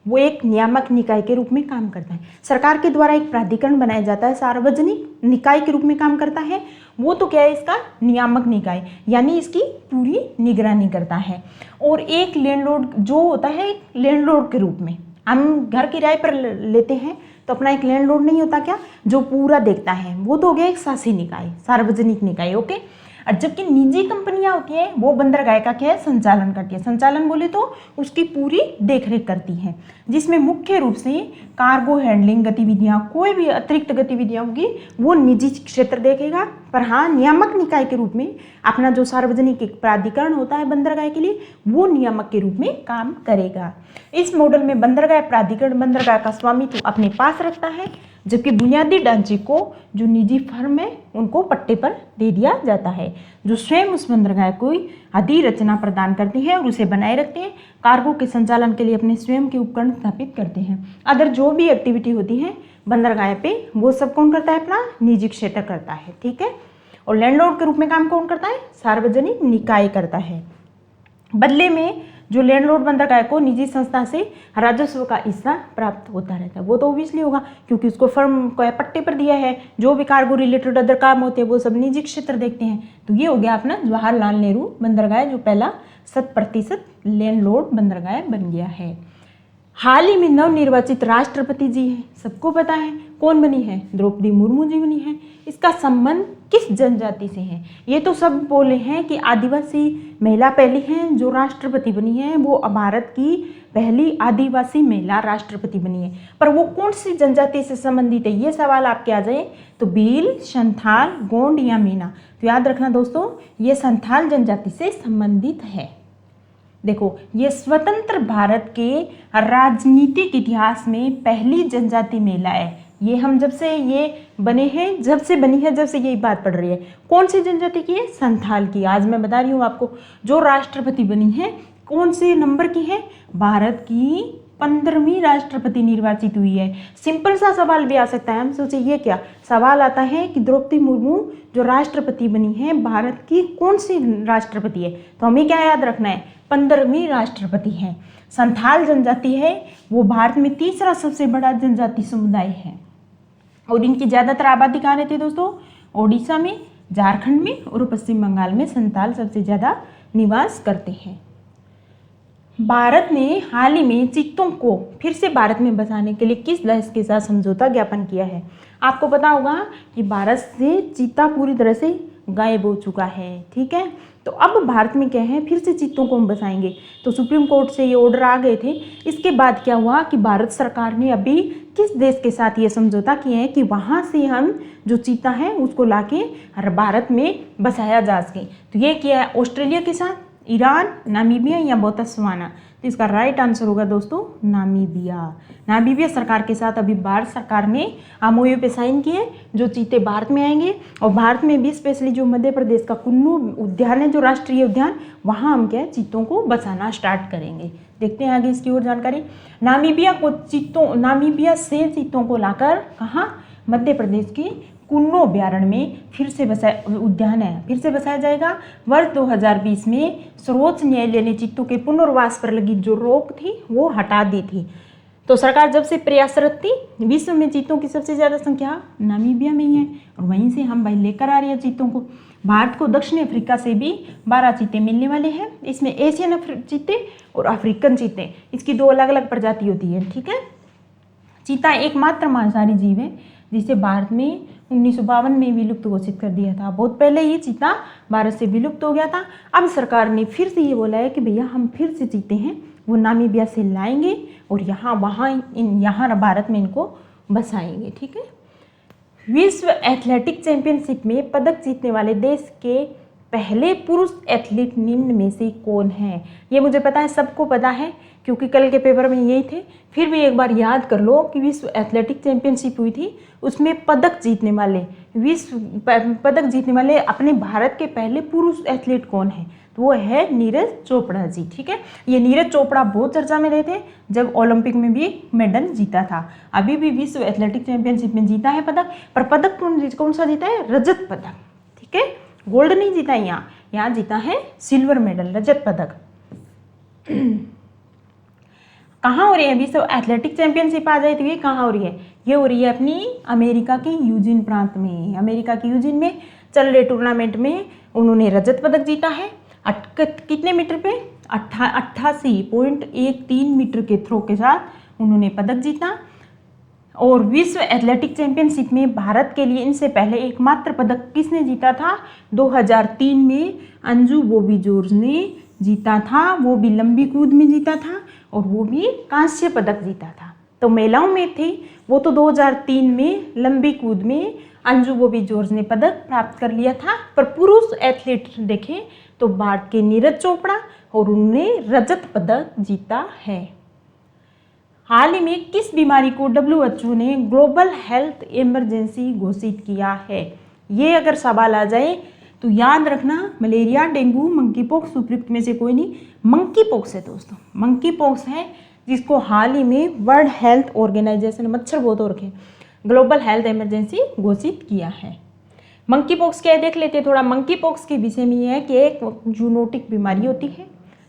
वो एक नियामक निकाय के रूप में काम करता है। सरकार के द्वारा एक प्राधिकरण बनाया जाता है, सार्वजनिक निकाय के रूप में काम करता है। वो तो क्या है? इसका नियामक निकाय, यानी इसकी पूरी निगरानी करता है। और एक लैंडलॉर्ड जो होता है, एक लैंडलॉर्ड के रूप में हम घर किराए पर लेते हैं तो अपना एक लैंडलॉर्ड नहीं होता क्या, जो पूरा देखता है, वो तो हो गया एक शासी निकाय, सार्वजनिक निकाय। ओके, और जबकि निजी कंपनियां होती हैं वो बंदरगाह का क्या है? संचालन करती है। संचालन बोले तो उसकी पूरी देखरेख करती हैं, जिसमें मुख्य रूप से कार्गो हैंडलिंग गतिविधियां, कोई भी अतिरिक्त गतिविधियां होगी वो निजी क्षेत्र देखेगा। पर हाँ, नियामक निकाय के रूप में अपना जो सार्वजनिक एक प्राधिकरण होता है बंदरगाह के लिए, वो नियामक के रूप में काम करेगा। इस मॉडल में बंदरगाह प्राधिकरण बंदरगाह का स्वामित्व अपने पास रखता है, जबकि बुनियादी ढांचे को जो निजी फर्म है उनको पट्टे पर दे दिया जाता है, जो स्वयं उस बंदरगाह को अधिरचना प्रदान करती है और उसे बनाए रखते हैं। कार्गो के संचालन के लिए अपने स्वयं के उपकरण स्थापित करते हैं। अदर जो भी एक्टिविटी होती है बंदरगाह पे वो सब कौन करता है? अपना निजी क्षेत्र करता है। ठीक है, और लैंडलॉर्ड के रूप में काम कौन करता है? सार्वजनिक निकाय करता है। बदले में जो लैंडलॉर्ड बंदरगाह को निजी संस्था से राजस्व का हिस्सा प्राप्त होता रहता है। वो तो ऑब्वियसली होगा क्योंकि उसको फर्म को पट्टे पर दिया है, जो भी कार्गो रिलेटेड अदर काम होते हैं वो सब निजी क्षेत्र देखते हैं। तो ये हो गया अपना जवाहरलाल नेहरू बंदरगाह, जो पहला 100% लैंडलॉर्ड बंदरगाह बन गया है। हाल ही में नवनिर्वाचित राष्ट्रपति जी हैं, सबको पता है कौन बनी है? द्रौपदी मुर्मू जी बनी है। इसका संबंध किस जनजाति से है? ये तो सब बोले हैं कि आदिवासी महिला पहली हैं जो राष्ट्रपति बनी है, वो भारत की पहली आदिवासी महिला राष्ट्रपति बनी है। पर वो कौन सी जनजाति से संबंधित है? ये सवाल आपके आ जाए तो भील, संथाल, गोंड या मीना। तो याद रखना दोस्तों, ये संथाल जनजाति से संबंधित है। देखो, ये स्वतंत्र भारत के राजनीतिक इतिहास में पहली जनजाति महिला है। ये हम जब से ये बने हैं, जब से बनी है, जब से यही बात पड़ रही है। कौन सी जनजाति की है? संथाल की। आज मैं बता रही हूँ आपको, जो राष्ट्रपति बनी है कौन से नंबर की है? भारत की 15वीं राष्ट्रपति निर्वाचित हुई है। सिंपल सा सवाल भी आ सकता है, हम सोचे ये क्या सवाल आता है कि द्रौपदी मुर्मू जो राष्ट्रपति बनी है भारत की कौन सी राष्ट्रपति है? तो हमें क्या याद रखना है? 15वीं राष्ट्रपति है। संथाल जनजाति है वो भारत में तीसरा सबसे बड़ा जनजाति समुदाय है और इनकी ज़्यादातर आबादी कहाँ रहती है दोस्तों? ओडिशा में, झारखंड में और पश्चिम बंगाल में संथाल सबसे ज़्यादा निवास करते हैं। भारत ने हाल ही में चीतों को फिर से भारत में बसाने के लिए किस देश के साथ समझौता ज्ञापन किया है? आपको पता होगा कि भारत से चीता पूरी तरह से गायब हो चुका है। ठीक है, तो अब भारत में क्या है, फिर से चीतों को हम बसाएंगे। तो सुप्रीम कोर्ट से ये ऑर्डर आ गए थे। इसके बाद क्या हुआ कि भारत सरकार ने अभी किस देश के साथ ये समझौता किया है कि वहाँ से हम जो चीता है उसको लाके भारत में बसाया जा सके। तो ये किया है ऑस्ट्रेलिया के साथ, ईरान, नामीबिया या बोत्सवाना। तो इसका राइट आंसर होगा दोस्तों नामीबिया। नामीबिया सरकार के साथ अभी भारत सरकार ने एमओयू पे साइन किए, जो चीते भारत में आएंगे। और भारत में भी स्पेशली जो मध्य प्रदेश का कुन्नू उद्यान है, जो राष्ट्रीय उद्यान, वहाँ हम क्या है चीतों को बचाना स्टार्ट करेंगे। देखते हैं आगे इसकी और जानकारी। नामीबिया से चीतों को लाकर कहाँ? मध्य प्रदेश के कुन्नू अभ्यारण्य में फिर से उद्यान है, फिर से बसाया जाएगा। वर्ष 2020 में सर्वोच्च न्यायालय ने चीतों के पुनर्वास पर लगी जो रोक थी वो हटा दी थी। तो सरकार जब से प्रयासरत थी, विश्व में चीतों की सबसे ज़्यादा संख्या नामीबिया में ही है और वहीं से हम भाई लेकर आ रहे हैं चीतों को। भारत को दक्षिण अफ्रीका से भी 12 चीते मिलने वाले हैं। इसमें एशियन चीते और अफ्रीकन चीते, इसकी 2 अलग अलग प्रजाति होती है, ठीक है। चीता एकमात्र मांसाहारी जीव है जिसे भारत में 1952 में विलुप्त घोषित कर दिया था। बहुत पहले ये चीता भारत से विलुप्त हो गया था। अब सरकार ने फिर से ये बोला है कि भैया हम फिर से चीते हैं वो नामीबिया से लाएंगे और यहाँ भारत में इनको बसाएंगे, ठीक है। विश्व एथलेटिक चैंपियनशिप में पदक जीतने वाले देश के पहले पुरुष एथलीट निम्न में से कौन है? ये मुझे पता है, सबको पता है क्योंकि कल के पेपर में यही थे। फिर भी एक बार याद कर लो कि विश्व एथलेटिक चैंपियनशिप हुई थी, उसमें पदक जीतने वाले अपने भारत के पहले पुरुष एथलीट कौन है? तो वो है नीरज चोपड़ा जी, ठीक है। ये नीरज चोपड़ा बहुत चर्चा में रहे थे जब ओलंपिक में भी मेडल जीता था। अभी भी विश्व एथलेटिक चैंपियनशिप में जीता है पदक, पर पदक कौन सा जीता है? रजत पदक, ठीक है। गोल्ड नहीं जीता, यहाँ जीता है सिल्वर मेडल, रजत पदक। कहाँ हो रही है विश्व एथलेटिक चैंपियनशिप? आ जाए तो ये कहाँ हो रही है? ये हो रही है अपनी अमेरिका के यूजिन प्रांत में। अमेरिका के यूजिन में चल रहे टूर्नामेंट में उन्होंने रजत पदक जीता है। कितने मीटर पे? 88.13 मीटर के थ्रो के साथ उन्होंने पदक जीता। और विश्व एथलेटिक चैंपियनशिप में भारत के लिए इनसे पहले एकमात्र पदक किसने जीता था? 2003 में अंजू बॉबी जॉर्ज ने जीता था। वो भी लंबी कूद में जीता था और वो भी कांस्य पदक जीता था। तो महिलाओं में थी वो तो 2003 में लंबी कूद में अंजू बॉबी जॉर्ज ने पदक प्राप्त कर लिया था। पर पुरुष एथलीट देखें तो भारत के नीरज चोपड़ा और उन्होंने रजत पदक जीता है। हाल ही में किस बीमारी को WHO ने ग्लोबल हेल्थ इमरजेंसी घोषित किया है? ये अगर सवाल आ जाए तो याद रखना, मलेरिया, डेंगू, मंकी पॉक्स उपयुक्त में से कोई नहीं। मंकी पॉक्स है दोस्तों, मंकी पॉक्स है जिसको हाल ही में वर्ल्ड हेल्थ ऑर्गेनाइजेशन, मच्छर बहुत हो रखे, ग्लोबल हेल्थ इमरजेंसी घोषित किया है। मंकी पॉक्स क्या है देख लेते हैं थोड़ा। मंकी पॉक्स के विषय में यह है कि एक जूनोटिक बीमारी होती है,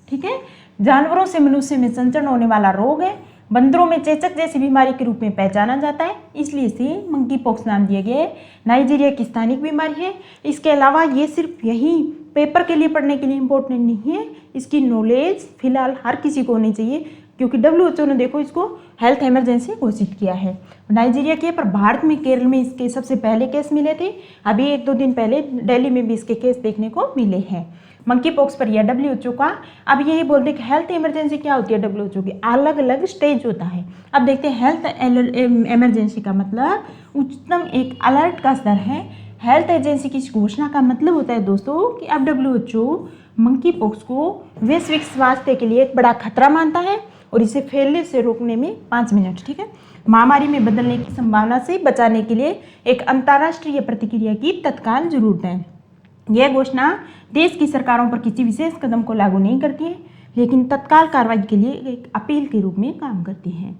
ठीक है। जानवरों से मनुष्य में संचरण होने वाला रोग है। बंदरों में चेचक जैसी बीमारी के रूप में पहचाना जाता है, इसलिए इसे मंकी पॉक्स नाम दिया गया है। नाइजीरिया की स्थानिक बीमारी है। इसके अलावा ये सिर्फ यही पेपर के लिए पढ़ने के लिए इम्पोर्टेंट नहीं है, इसकी नॉलेज फिलहाल हर किसी को होनी चाहिए क्योंकि WHO ने देखो इसको हेल्थ इमरजेंसी घोषित किया है। नाइजीरिया के, पर भारत में केरल में इसके सबसे पहले केस मिले थे। अभी 1-2 दिन पहले दिल्ली में भी इसके केस देखने को मिले हैं। मंकी पॉक्स पर यह WHO का, अब यही बोलते हैं कि हेल्थ इमरजेंसी क्या होती है? WHO की अलग अलग स्टेज होता है। अब देखते हैं हेल्थ इमरजेंसी का मतलब उच्चतम एक अलर्ट का स्तर है। हेल्थ एजेंसी की घोषणा का मतलब होता है दोस्तों कि अब WHO मंकी पॉक्स को वैश्विक स्वास्थ्य के लिए एक बड़ा खतरा मानता है और इसे फैलने से रोकने में 5 मिनट, ठीक है, महामारी में बदलने की संभावना से बचाने के लिए एक अंतर्राष्ट्रीय प्रतिक्रिया की तत्काल जरूरत है। यह घोषणा देश की सरकारों पर किसी विशेष कदम को लागू नहीं करती है, लेकिन तत्काल कार्रवाई के लिए एक अपील के रूप में काम करती है।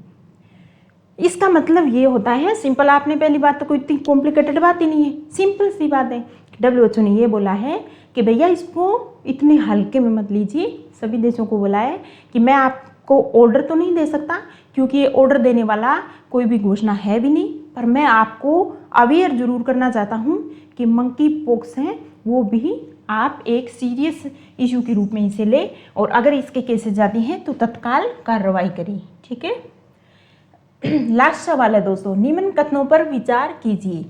इसका मतलब ये होता है, सिंपल, आपने पहली बात तो कोई इतनी कॉम्प्लिकेटेड बात ही नहीं है, सिंपल सी बात है। WHO ने ये बोला है कि भैया इसको इतने हल्के में मत लीजिए। सभी देशों को बोला है कि मैं आपको ऑर्डर तो नहीं दे सकता क्योंकि ये ऑर्डर देने वाला कोई भी घोषणा है भी नहीं, पर मैं आपको अवेयर जरूर करना चाहता हूँ कि मंकी पॉक्स है वो भी आप एक सीरियस इशू के रूप में इसे ले और अगर इसके केसेस जाती हैं तो तत्काल कार्रवाई करें, ठीक है। लास्ट सवाल है दोस्तों, निम्न कथनों पर विचार कीजिए।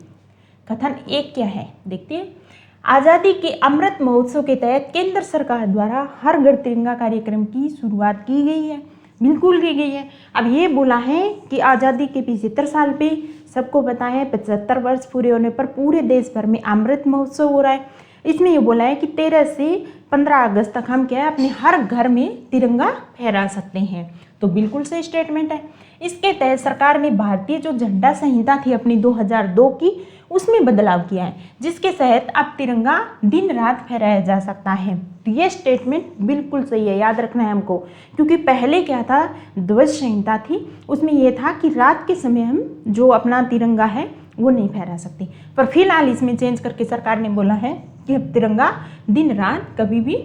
कथन 1 क्या है देखते हैं। आज़ादी के अमृत महोत्सव के तहत केंद्र सरकार द्वारा हर घर तिरंगा कार्यक्रम की शुरुआत की गई है, बिल्कुल की गई है। अब ये बोला है कि आज़ादी के 75 साल पे सबको पता है 75 वर्ष पूरे होने पर पूरे देश भर में अमृत महोत्सव हो रहा है। इसमें ये बोला है कि 13 से 15 अगस्त तक हम क्या है अपने हर घर में तिरंगा फहरा सकते हैं, तो बिल्कुल सही स्टेटमेंट है। इसके तहत सरकार ने भारतीय जो झंडा संहिता थी अपनी 2002 की, उसमें बदलाव किया है जिसके तहत अब तिरंगा दिन रात फहराया जा सकता है। तो ये स्टेटमेंट बिल्कुल सही है, याद रखना है हमको, क्योंकि पहले क्या था, ध्वज संहिता थी, उसमें यह था कि रात के समय हम जो अपना तिरंगा है वो नहीं फहरा सकते, पर फिलहाल इसमें चेंज करके सरकार ने बोला है कि अब तिरंगा दिन रात कभी भी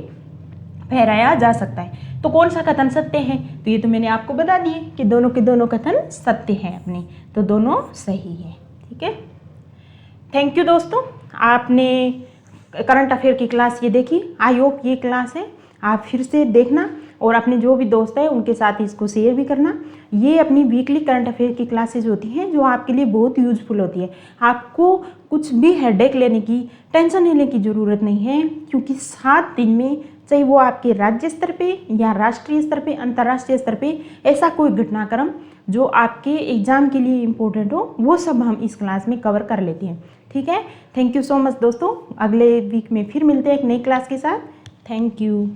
फहराया जा सकता है। तो कौन सा कथन सत्य है? तो ये तो मैंने आपको बता दिए कि दोनों के दोनों कथन सत्य हैं अपने, तो दोनों सही है। ठीक है, थैंक यू दोस्तों, आपने करंट अफेयर की क्लास ये देखी। आई होप ये क्लास है आप फिर से देखना और अपने जो भी दोस्त हैं उनके साथ इसको शेयर भी करना। ये अपनी वीकली करंट अफेयर की क्लासेज होती हैं जो आपके लिए बहुत यूजफुल होती है। आपको कुछ भी हेडेक लेने की, टेंशन लेने की ज़रूरत नहीं है, क्योंकि 7 दिन में, चाहे वो आपके राज्य स्तर पे या राष्ट्रीय स्तर पे, अंतर्राष्ट्रीय स्तर पे, ऐसा कोई घटनाक्रम जो आपके एग्ज़ाम के लिए इम्पोर्टेंट हो, वो सब हम इस क्लास में कवर कर लेते हैं। ठीक है, थैंक यू सो मच दोस्तों, अगले वीक में फिर मिलते हैं एक नई क्लास के साथ। Thank you.